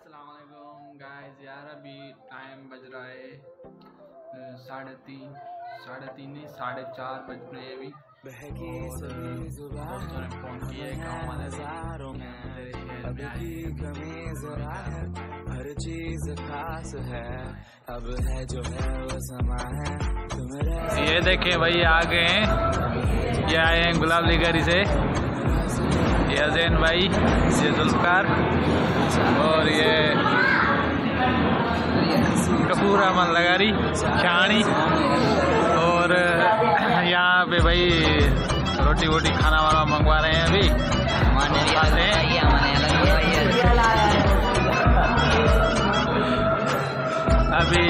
अस्सलाम वालेकुम गाइस। यार अभी टाइम बज रहा है 3:30 नहीं 4:30 बज रहे हैं अभी। और दोस्तों ने फ़ोन किया है गाँव वाले हर चीज खास है, अब है जो है वो समा है तुम्हें। ये देखें भाई आ गए हैं, ये आए हैं गुलाबली गरी से, ये अजैन भाई, ये जुल्फकार और ये कपूर अहमद लगारी शानी। और यहाँ पे भाई रोटी वोटी खाना वाना मंगवा रहे हैं अभी। अभी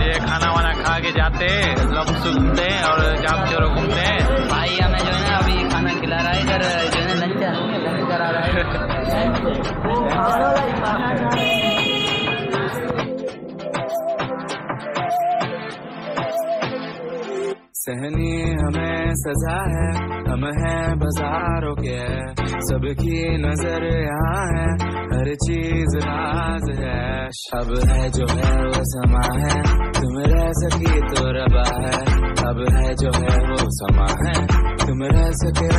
ये खाना वाना खा के जाते हैं, लम्स घूमते हैं और जाम चोरों घूमते हैं। भाई हमें जो है ना अभी खाना खिला रहा है, इधर जो है ना लंच करा रहा है। सहनी हमें सजा है, हम हैं बाजारों के, सबकी नजर यहाँ है, हर चीज राज है। अब है जो है वो समा है, तुम रह सकी तो रबा है। अब है जो है वो समा है, तुम रह सके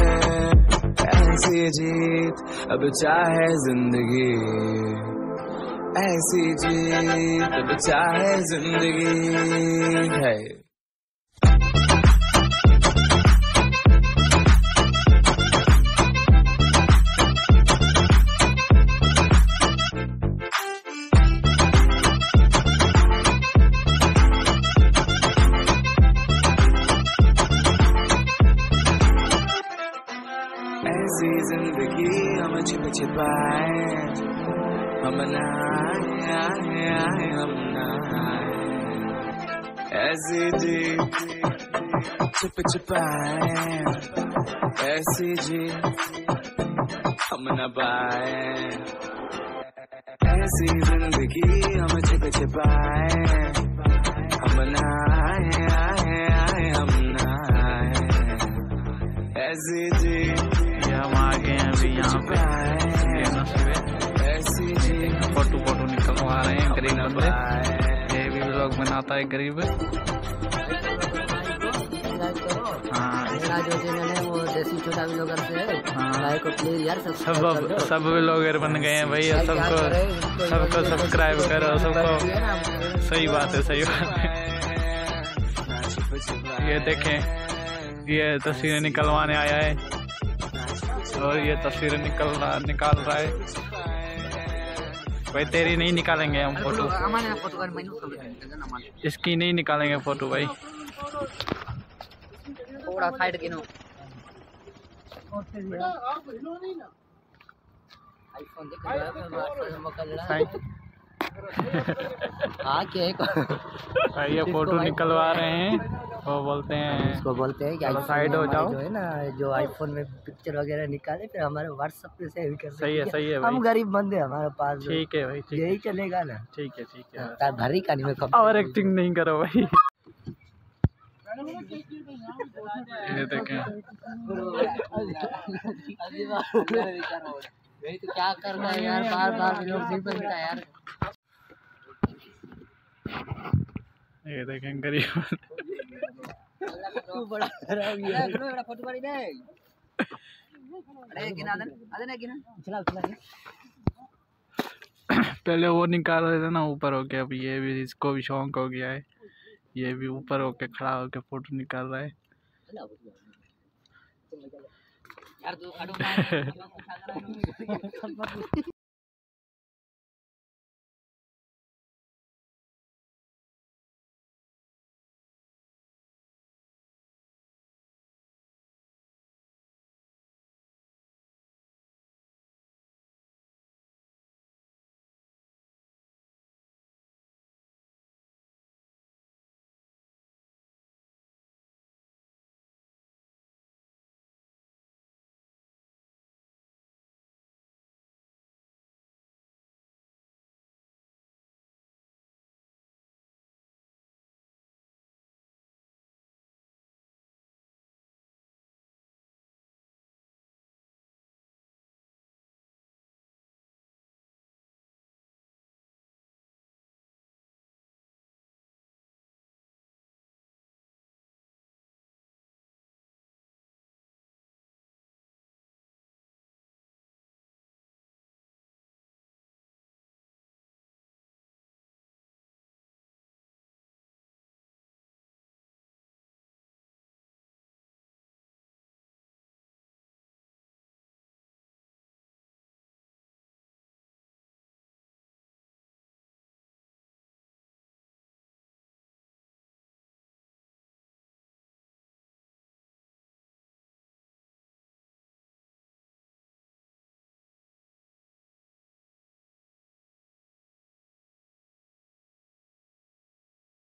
ऐसी जीत, अब चाहे जिंदगी ऐसी जीत, अब चाहे जिंदगी है। ऐसी जिंदगी हम छिप छिपाए, हम नहाए हम नहाए। ऐसी जी छिप छिपाए, ऐसी जी हम न पाए। ऐसी जिंदगी हम छिप छिपाए, हम नहाए हम नहाए। ऐसी जी हम आ गए हैं अभी यहाँ पे, फोटो निकलवा रहे हैं गरीब बंदे। ये भी लोग बनाता है गरीब। हाँ जो चैनल है वो देसी छोटा व्लॉगर से है। लाइक और प्लीज यार सब व्लॉगर बन गए हैं भाई। सबको सब्सक्राइब करो, सबको। सही बात है, सही बात है। ये देखें, ये तस्वीरें निकलवाने आया है और ये तस्वीरें निकाल रहा है भाई। तेरी नहीं निकालेंगे हम फोटो, इसकी नहीं निकालेंगे फोटो भाई। थोड़ा साइड किनो आईफोन देख रहा है भाई ये फोटो निकलवा रहे हैं। वो बोलते हैं, उसको बोलते हैं कि साइड हो जाओ। जो है ना, जो आईफोन में पिक्चर वगैरह निकाले फिर हमारे व्हाट्सएप पे सेव कर। सही है, सही है भाई। हम गरीब बंदे हमारे पास। ठीक है भाई, ठीक यही चलेगा ना। ठीक है, ठीक है। तार भरी कहानी में और एक्टिंग नहीं करो भाई। ये देखें, तो क्या करना है यार, बार लोग नहीं बनता यार। ये देखें गरीब। तू बड़ा खराब है। बड़ा फोटो बड़ी दे। अरे गिना दे, अरे गिना चला। पहले वो निकाल रहे थे ना, ऊपर हो गया। अभी ये भी, इसको भी शौक हो गया है, ये भी ऊपर होके खड़ा होके फोटो निकाल रहा है। यार तू